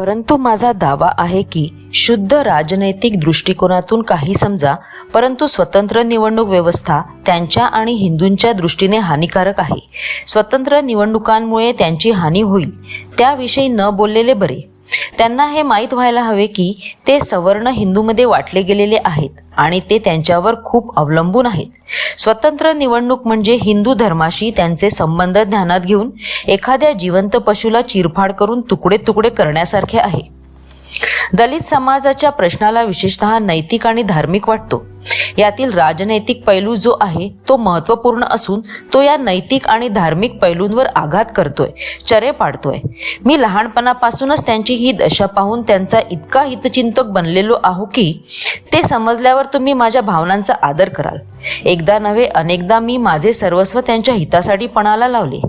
परंतु माझा दावा आहे की शुद्ध राजनैतिक दृष्टिकोनातून काही समजा, परंतु स्वतंत्र निवडणूक व्यवस्था त्यांच्या आणि हिंदूंच्या दृष्टीने हानिकारक आहे. स्वतंत्र निवडणुकांमुळे त्यांची हानी होईल त्याविषयी न बोललेले बरे. त्यांना हे माहीत व्हायला हवे की ते सवर्ण हिंदूमध्ये वाटले गेलेले आहेत आणि ते त्यांच्यावर खूप अवलंबून आहेत. स्वतंत्र निवडणूक म्हणजे हिंदू धर्माशी त्यांचे संबंध ध्यानात घेऊन एखाद्या जिवंत पशुला चिरफाड करून तुकडे तुकडे करण्यासारखे आहे. दलित समाजाच्या प्रश्नाला विशेषतः नैतिक आणि धार्मिक वाटतो. यातील राजनैतिक पैलू जो आहे तो महत्त्वपूर्ण असून तो या नैतिक आणि धार्मिक पैलूंवर आघात करतोय, चरे पाडतोय. मी लहानपणापासूनच त्यांची ही दशा पाहून त्यांचा इतका हितचिंतक बनलेलो आहो की ते समजल्यावर तुम्ही माझ्या भावनांचा आदर कराल. एकदा नव्हे अनेकदा मी माझे सर्वस्व त्यांच्या हितासाठी पणाला लावले.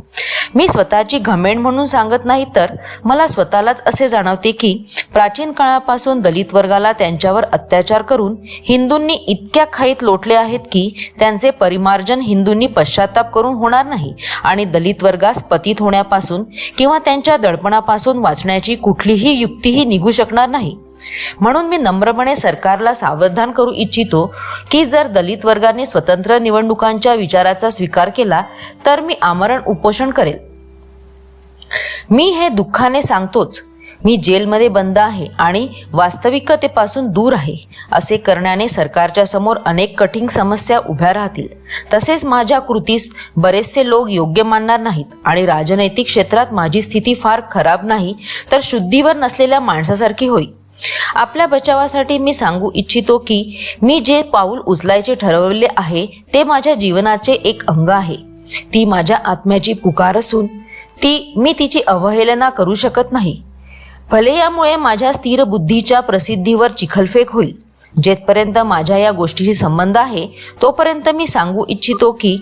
मी स्वतःची घमेंड म्हणून सांगत नाही, तर मला स्वतःलाच असे जाणवते की प्राचीन काळापासून दलित वर्गाला त्यांच्यावर अत्याचार करून हिंदूंनी इतक्या खाईत लोटले आहेत की त्यांचे परिमार्जन हिंदूंनी पश्चाताप करून होणार नाही आणि दलित वर्गास पतित होण्यापासून किंवा त्यांच्या दडपणापासून वाचण्याची कुठलीही युक्तीही निघू शकणार नाही. म्हणून मी नम्रपणे सरकारला सावधान करू इच्छितो की जर दलित वर्गाने स्वतंत्र निवडणुकांच्या विचाराचा स्वीकार केला तर मी आमरण उपोषण करेल. मी हे दुःखाने सांगतोच. मी जेलमध्ये बंद आहे आणि वास्तविकतेपासून दूर आहे. असे करण्याने सरकारच्या समोर अनेक कठीण समस्या उभ्या राहतील. तसेच माझ्या कृतीस बरेचसे लोक योग्य मानणार नाहीत आणि राजनैतिक क्षेत्रात माझी स्थिती फार खराब नाही तर शुद्धीवर नसलेल्या माणसासारखी होईल. आपल्या बचावासाठी मी सांगू इच्छितो की मी जे पाऊल उचलायचे ठरवले आहे ते माझ्या जीवनाचे एक अंग आहे. ती माझ्या आत्म्याची पुकार असून मी तिची अवहेलना करू शकत नाही. भले यामुळे माझ्या स्थिर बुद्धीच्या प्रसिद्धीवर चिखलफेक होईल. जेथपर्यंत माझ्या या गोष्टीशी संबंध आहे तोपर्यंत मी सांगू इच्छितो की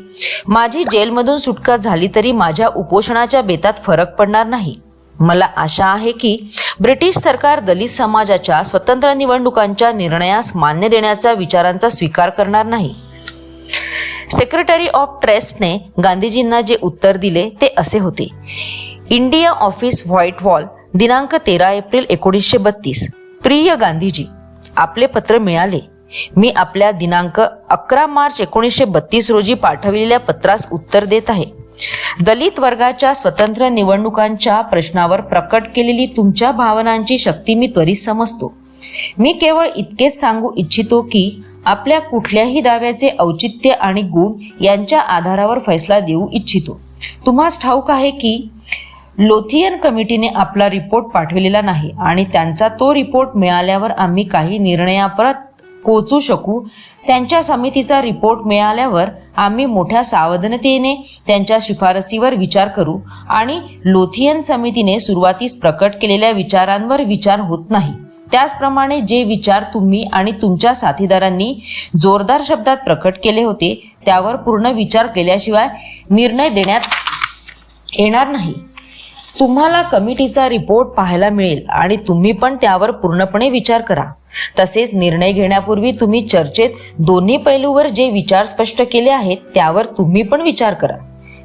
माझी जेलमधून सुटका झाली तरी माझ्या उपोषणाच्या बेतात फरक पडणार नाही. मला आशा आहे की ब्रिटिश सरकार दलित समाजाच्या स्वतंत्र निवडणुकांच्या निर्णयास मान्य देण्याच्या विचारांचा स्वीकार करणार नाही. सेक्रेटरी ऑफ ट्रस्टने गांधीजींना जे उत्तर दिले ते असे होते. इंडिया ऑफिस व्हाईट वॉल, दिनांक 13 एप्रिल 1932. प्रिय गांधीजी, आपले पत्र मिळाले. मी आपल्या दिनांक 11 मार्च 1932 रोजी पाठविलेल्या पत्रास उत्तर देत आहे. दलित वर्गाच्या स्वतंत्र निवडणुकांच्या प्रश्नावर प्रकट केलेली तुमच्या भावनांची शक्ती मी त्वरित समजतो. मी केवळ इतकेच सांगू इच्छितो की आपल्या कुठल्याही दाव्याचे औचित्य आणि गुण यांच्या आधारावर फैसला देऊ इच्छितो. तुम्हास ठाऊक आहे की लोथियन कमिटीने आपला रिपोर्ट पाठविलेला नाही आणि त्यांचा तो रिपोर्ट मिळाल्यावर आम्ही काही निर्णयापर्यंत पोहोचू शकू. त्यांच्या समितीचा रिपोर्ट मिळाल्यावर आम्ही मोठ्या सावधानतेने त्यांच्या शिफारसीवर विचार करू आणि लोथियन समितीने सुरुवातीस प्रकट केलेल्या विचारांवर विचार होत नाही. त्याचप्रमाणे जे विचार तुम्ही आणि तुमच्या साथीदारांनी जोरदार शब्दात प्रकट केले होते त्यावर पूर्ण विचार केल्याशिवाय निर्णय देण्यात येणार नाही. तुम्हाला कमिटीचा रिपोर्ट पाहायला मिळेल आणि तुम्ही पण त्यावर पूर्णपणे विचार करा. तसेच निर्णय घेण्यापूर्वी तुम्ही चर्चेत दोन्ही पैलूवर जे विचार स्पष्ट केले आहेत त्यावर तुम्ही पण विचार करा.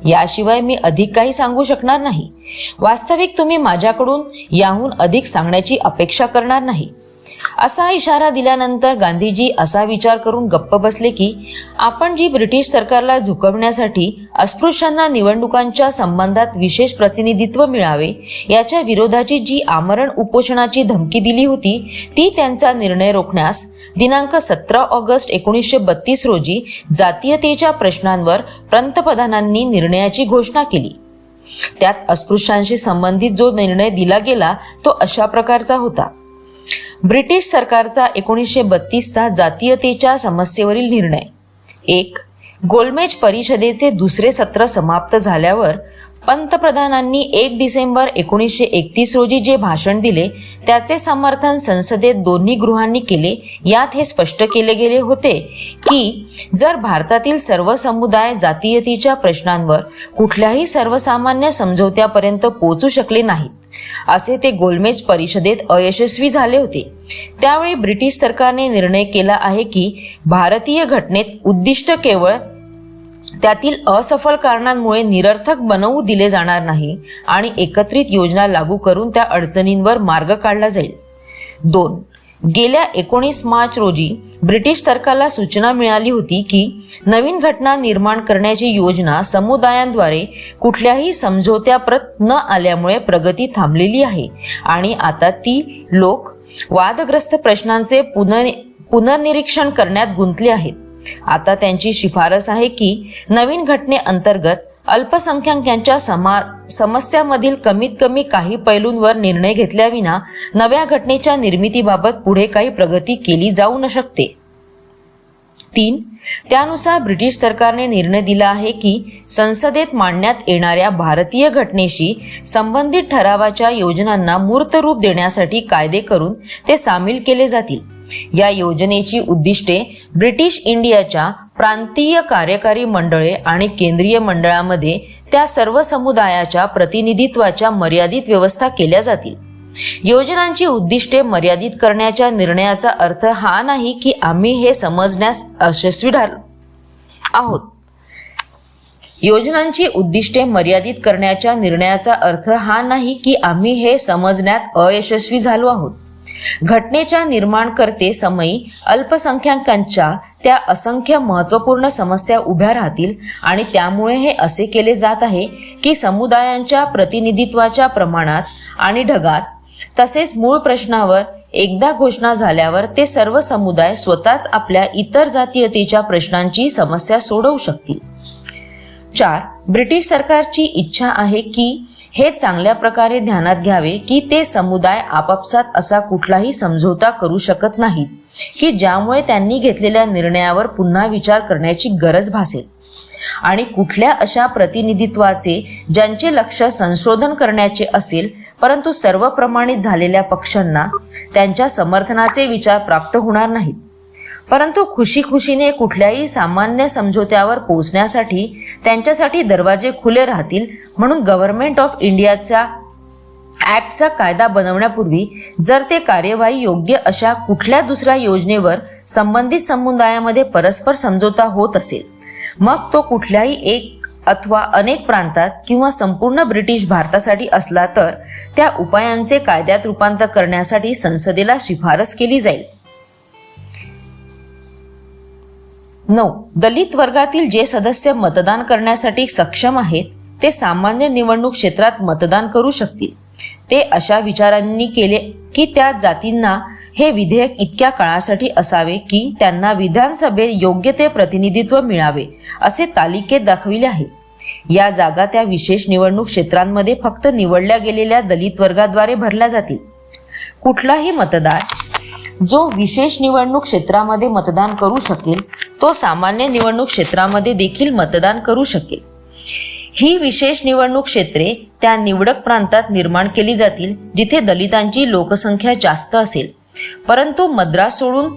याशिवाय मी अधिक काही सांगू शकणार नाही. वास्तविक तुम्ही माझ्याकडून याहून अधिक सांगण्याची अपेक्षा करणार नाही. असा इशारा दिल्यानंतर गांधीजी असा विचार करून गप्प बसले की आपण जी ब्रिटिश सरकारला झुकवण्यासाठी अस्पृश्यांना निवडणुकांच्या संबंधात विशेष प्रतिनिधित्व मिळावे याच्या विरोधाची जी आमरण उपोषणाची धमकी दिली होती ती त्यांचा निर्णय रोखण्यास दिनांक 17 ऑगस्ट 1932 रोजी जातीयतेच्या प्रश्नांवर पंतप्रधानांनी निर्णयाची घोषणा केली. त्यात अस्पृश्यांशी संबंधित जो निर्णय दिला गेला तो अशा प्रकारचा होता. ब्रिटिश सरकारचा 1932चा जातीयतेच्या समस्येवरील निर्णय. 1. गोलमेज परिषदेचे दुसरे सत्र समाप्त झाल्यावर पंतप्रधानांनी 1 डिसेंबर 1931 रोजी जे भाषण दिले त्याचे समर्थन संसदेत दोन्ही गृहांनी केले. यात हे स्पष्ट केले गेले होते की जर भारतातील सर्व समुदाय जातीयतेच्या प्रश्नांवर कुठल्याही सर्वसामान्य समझोत्यापर्यंत पोहोचू शकले नाहीत असे ते गोलमेज परिषदेत अयशस्वी झाले होते, त्यावेळी ब्रिटिश सरकारने निर्णय केला आहे की भारतीय घटनेत उद्दिष्ट केवळ त्यातील असफल कारणांमुळे निरर्थक बनवू दिले जाणार नाही आणि एकत्रित योजना लागू करून त्या अडचणींवर मार्ग काढला जाईल. 2. गेल्या 19 मार्च रोजी ब्रिटिश सरकारला सूचना मिळाली होती की नवीन घटना निर्माण करण्याची योजना समुदायांद्वारे कुठल्याही समझोत्याप्रत न आल्यामुळे प्रगती थांबलेली आहे आणि आता ती लोक वादग्रस्त प्रश्नांचे पुनर्निरीक्षण करण्यात गुंतले आहेत. आता त्यांची शिफारस आहे की नवीन घटनेअंतर्गत अल्पसंख्याकांच्या समस्यामधील कमीत कमी काही पैलूंवर निर्णय घेतल्याविना नव्या घटनेच्या निर्मितीबाबत पुढे काही प्रगती केली जाऊ न शकते. 3. त्यानुसार ब्रिटिश सरकारने निर्णय दिला आहे की संसदेत मांडण्यात येणाऱ्या भारतीय घटनेशी संबंधित ठरावाच्या योजनांना मूर्त रूप देण्यासाठी कायदे करून ते सामील केले जातील. या योजनेची उद्दिष्टे ब्रिटिश इंडियाच्या प्रांतीय कार्यकारी मंडळे आणि केंद्रीय मंडळामध्ये त्या सर्व समुदायाच्या प्रतिनिधित्वाच्या मर्यादित व्यवस्था केल्या जातील. योजनांची उद्दिष्टे मर्यादित करण्याच्या निर्णयाचा अर्थ हा नाही की आम्ही हे समजण्यास अयशस्वी आहोत. योजनांची उद्दिष्टे मर्यादित करण्याच्या निर्णयाचा अर्थ हा नाही की आम्ही हे समजण्यात अयशस्वी झालो आहोत. घटनेच्या निर्माणकर्ते समयी अल्पसंख्याकांच्या त्या असंख्य महत्त्वपूर्ण समस्या उभ्या राहतील आणि त्यामुळे हे असे केले जात आहे की समुदायांच्या प्रतिनिधित्वाच्या प्रमाणात आणि ढगात तसेच मूळ प्रश्नावर एकदा घोषणा झाल्यावर ते सर्व समुदाय स्वतःच आपल्या इतर जातीयतेच्या प्रश्नांची समस्या सोडवू शकतील. 4. ब्रिटिश सरकारची इच्छा आहे की हे चांगल्या प्रकारे ध्यानात घ्यावे की ते समुदाय आपापसात असा कुठलाही समझोता करू शकत नाहीत की ज्यामुळे त्यांनी घेतलेल्या निर्णयावर पुन्हा विचार करण्याची गरज भासेल आणि कुठल्या अशा प्रतिनिधित्वाचे ज्यांचे लक्ष संशोधन करण्याचे असेल परंतु सर्व प्रमाणित झालेल्या पक्षांना त्यांच्या समर्थनाचे विचार प्राप्त होणार नाहीत. परंतु खुशीने कुठल्याही सामान्य समझोत्यावर पोहोचण्यासाठी त्यांच्यासाठी दरवाजे खुले राहतील म्हणून गव्हर्नमेंट ऑफ इंडियाचा ऍक्टचा कायदा बनवण्यापूर्वी जर ते कार्यवाही योग्य अशा कुठल्या दुसऱ्या योजनेवर संबंधित समुदायामध्ये परस्पर समझोता होत असेल मग तो कुठल्याही एक अथवा अनेक प्रांतात किंवा संपूर्ण ब्रिटिश भारतासाठी असला तर त्या उपायांचे कायद्यात रूपांतर करण्यासाठी संसदेला शिफारस केली जाईल. 9. दलित वर्गातील जे सदस्य मतदान करण्यासाठी सक्षम आहेत ते सामान्य निवडणूक क्षेत्रात मतदान करू शकतील. ते अशा विचारांनी केले की त्या जातींना हे विधेयक इतक्या काळासाठी असावे की त्यांना विधानसभेत योग्य ते प्रतिनिधित्व मिळावे असे तालिकेत दाखविले आहे. या जागा त्या विशेष निवडणूक क्षेत्रांमध्ये फक्त निवडल्या गेलेल्या दलित वर्गाद्वारे भरल्या जातील. कुठलाही मतदार जो विशेष निवडणूक क्षेत्रामध्ये मतदान करू शकेल तो सामान्य निवडणूक क्षेत्रामध्ये देखील मतदान करू शकेल. ही विशेष निवडणूक क्षेत्रे त्या निवडक प्रांतात निर्माण केली जातील जिथे दलितांची लोकसंख्या जास्त असेल. परंतु मद्रास सोडून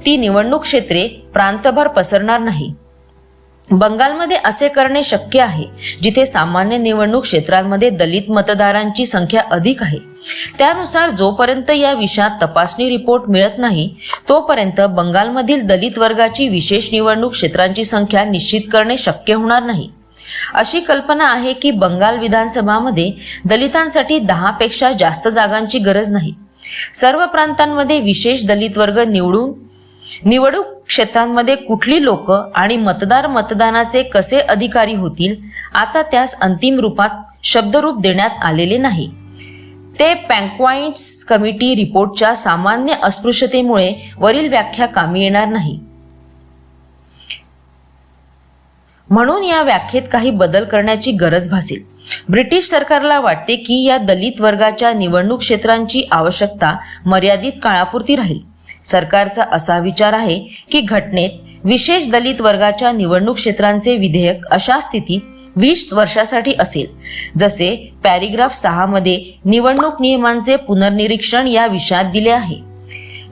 ती निवडणूक क्षेत्रे प्रांतभर पसरणार नाही. बंगालमध्ये असे करणे शक्य आहे जिथे सामान्य निवडणूक क्षेत्रांमध्ये दलित मतदारांची संख्या अधिक आहे. त्यानुसार जोपर्यंत या विषयात तपासणी रिपोर्ट मिळत नाही तोपर्यंत बंगालमधील दलित वर्गाची विशेष निवडणूक क्षेत्रांची संख्या निश्चित करणे शक्य होणार नाही. अशी कल्पना आहे की बंगाल विधानसभामध्ये दलितांसाठी 10 पेक्षा जास्त जागांची गरज नाही. सर्व प्रांतांमध्ये विशेष दलित वर्ग निवडणूक क्षेत्रांमध्ये कुठली लोक आणि मतदार मतदानाचे कसे अधिकारी होतील आता त्यास अंतिम रूपात शब्दरूप देण्यात आलेले नाही. ते पॅंक्वाइट्स कमिटी रिपोर्टच्या सामान्य अस्पृश्यतेमुळे वरील व्याख्या कामी येणार नाही. म्हणून या व्याख्येत काही बदल करण्याची गरज भासेल. ब्रिटिश सरकारला वाटते की या दलित वर्गाच्या निवडणूक क्षेत्रांची आवश्यकता मर्यादित काळापुरती राहील. सरकारचा असा विचार आहे की घटनेत विशेष दलित वर्गाच्या निवडणूक क्षेत्रांचे विधेयक अशा स्थितीत 20 वर्षासाठी असेल जसे पॅरेग्राफ 6 मध्ये निवडणूक नियमांचे पुनर्निरीक्षण या विषयात दिले आहे.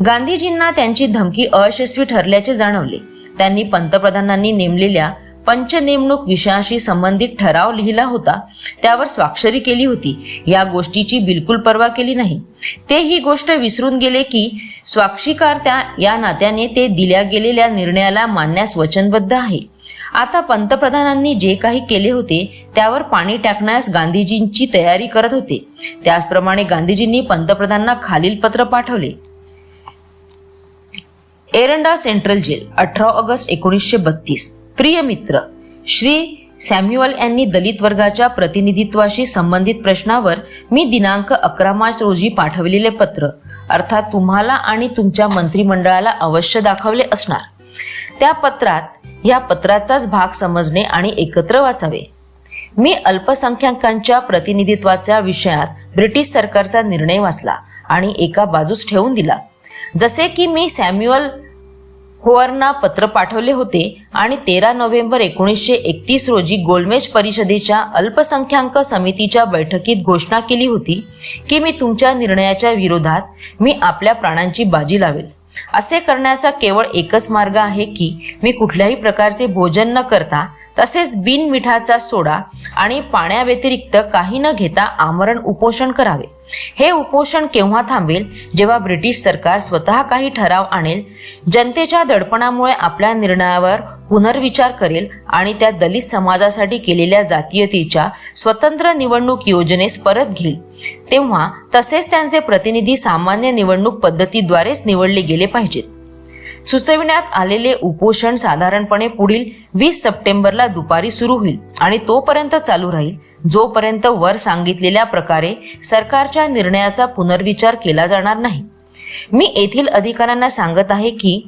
गांधीजींना त्यांची धमकी अयशस्वी ठरल्याचे जाणवले. त्यांनी पंतप्रधानांनी नेमलेल्या पंच नेमणूक विषयाशी संबंधित ठराव लिहिला होता, त्यावर स्वाक्षरी केली होती. या गोष्टीची बिलकुल पर्वा केली नाही. ते ही गोष्ट विसरून गेले की स्वाक्षीकार या नात्याने ते दिल्या गेलेल्या निर्णयाला मानण्यास वचनबद्ध आहे. आता पंतप्रधानांनी जे काही केले होते त्यावर पाणी टाकण्यास गांधीजींची तयारी करत होते. त्याचप्रमाणे गांधीजींनी पंतप्रधानांना खालील पत्र पाठवले. एरंडा सेंट्रल जेल, 18 ऑगस्ट 1932. प्रिय मित्र श्री सॅम्युअल यांनी दलित वर्गाच्या प्रतिनिधित्वाशी संबंधित प्रश्नावर मी दिनांक 11 मार्च रोजी पाठवलेले पत्र अर्थात तुम्हाला आणि तुमच्या मंत्रिमंडळाला अवश्य दाखवले असणार. त्या पत्रात या पत्राचाच भाग समजणे आणि एकत्र वाचावे. मी अल्पसंख्याकांच्या प्रतिनिधित्वाच्या विषयात ब्रिटिश सरकारचा निर्णय वाचला आणि एका बाजूस ठेवून दिला. जसे की मी सॅम्युअल होअरना पत्र पाठवले होते आणि 13 नोव्हेंबर 1931 रोजी गोलमेज परिषदेच्या अल्पसंख्याक समितीच्या बैठकीत घोषणा केली होती की मी तुमच्या निर्णयाच्या विरोधात मी आपल्या प्राणांची बाजी लावेल. असे करण्याचा केवळ एकच मार्ग आहे की मी कुठल्याही प्रकारचे भोजन न करता तसेच बिन मिठाचा सोडा आणि पाण्याव्यतिरिक्त काही न घेता आमरण उपोषण करावे. हे उपोषण केव्हा थांबेल? जेव्हा ब्रिटिश सरकार स्वतः काही ठराव आणेल, जनतेच्या दडपणामुळे आपल्या निर्णयावर पुनर्विचार करेल आणि त्या दलित समाजासाठी केलेल्या जातीयतेच्या स्वतंत्र निवडणूक योजनेस परत घेईल तेव्हा. तसेच त्यांचे प्रतिनिधी सामान्य निवडणूक पद्धतीद्वारेच निवडले गेले पाहिजेत. सुचविण्यात आलेले उपोषण साधारणपणे पुढील 20 सप्टेंबरला दुपारी सुरू होईल आणि तोपर्यंत चालू राहील जोपर्यंत वर सांगितलेल्या प्रकारे सरकारच्या निर्णयाचा पुनर्विचार केला जाणार नाही. मी येथील अधिकाऱ्यांना सांगत आहे की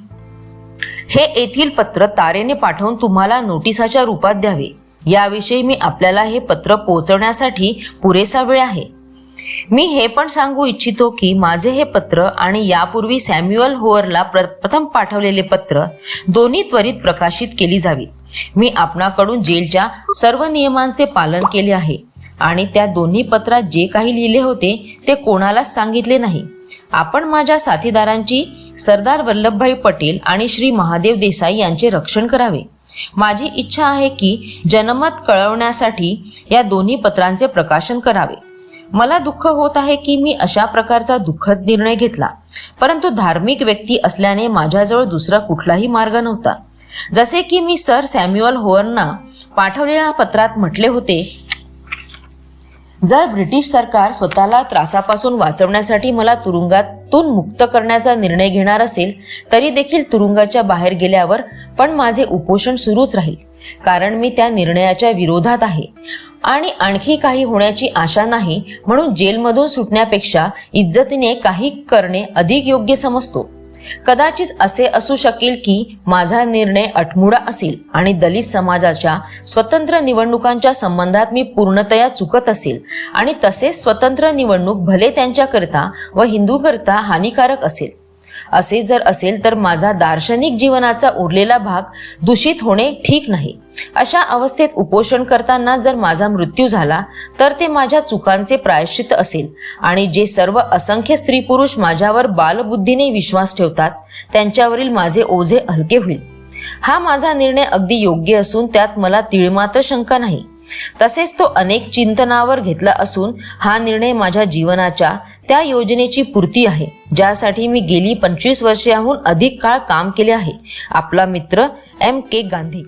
हे येथील पत्र तारेने पाठवून तुम्हाला नोटिसाच्या रूपात द्यावे. याविषयी मी आपल्याला हे पत्र पोहोचवण्यासाठी पुरेसा वेळ आहे. मी हे पण सांगू इच्छितो की माझे हे पत्र आणि यापूर्वी सॅम्युअल होअरला प्रथम पाठवलेले पत्र दोन्ही त्वरित प्रकाशित केली जावी. मी आपणाकडून जेलच्या सर्व नियमांचे पालन केले आहे आणि त्या दोन्ही पत्रात जे काही लिहिले होते ते कोणालाच सांगितले नाही. आपण माझ्या साथीदारांची सरदार वल्लभभाई पटेल आणि श्री महादेव देसाई यांचे रक्षण करावे. माझी इच्छा आहे की जनमत कळवण्यासाठी या दोन्ही पत्रांचे प्रकाशन करावे. मला दुःख होत आहे की मी अशा प्रकारचा दुःखद निर्णय घेतला, परंतु धार्मिक व्यक्ती असल्याने माझ्याजवळ दुसरा कुठलाही मार्ग नव्हता. जसे की मी सर सॅम्युअल होअरना पाठवलेल्या पत्रात म्हटले होते, जर ब्रिटिश सरकार स्वतःला त्रासापासून वाचवण्यासाठी मला तुरुंगातून मुक्त करण्याचा निर्णय घेणार असेल तरी देखील तुरुंगाच्या बाहेर गेल्यावर पण माझे उपोषण सुरूच राहील, कारण मी त्या निर्णयाच्या विरोधात आहे आणि आणखी काही होण्याची आशा नाही. म्हणून जेलमधून सुटण्यापेक्षा इज्जतीने काही करणे अधिक योग्य समजतो. कदाचित असे असू शकेल की माझा निर्णय अटमुडा असेल आणि दलित समाजाच्या स्वतंत्र निवडणुकांच्या संबंधात मी पूर्णतया चुकत असेल आणि तसेच स्वतंत्र निवडणूक भले त्यांच्याकरता व हिंदूकरता हानिकारक असेल. असे जर असेल तर माझा दार्शनिक जीवनाचा उरलेला भाग दूषित होणे ठीक नाही. अशा अवस्थेत उपोषण करताना जर माझा मृत्यू झाला तर ते माझ्या चुकांचे प्रायश्चित्त असेल आणि जे सर्व असंख्य स्त्री पुरुष माझ्यावर बालबुद्धीने विश्वास ठेवतात त्यांच्यावरील माझे ओझे हलके होईल. हा माझा निर्णय अगदी योग्य असून त्यात मला तीळमात्र शंका नाही. तसेच तो अनेक चिंतनावर घेतला असून हा निर्णय माझ्या जीवनाच्या त्या योजनेची पूर्ती आहे ज्यासाठी मी गेली 25 वर्षांहून अधिक काळ काम केले आहे. आपला मित्र M.K. गांधी.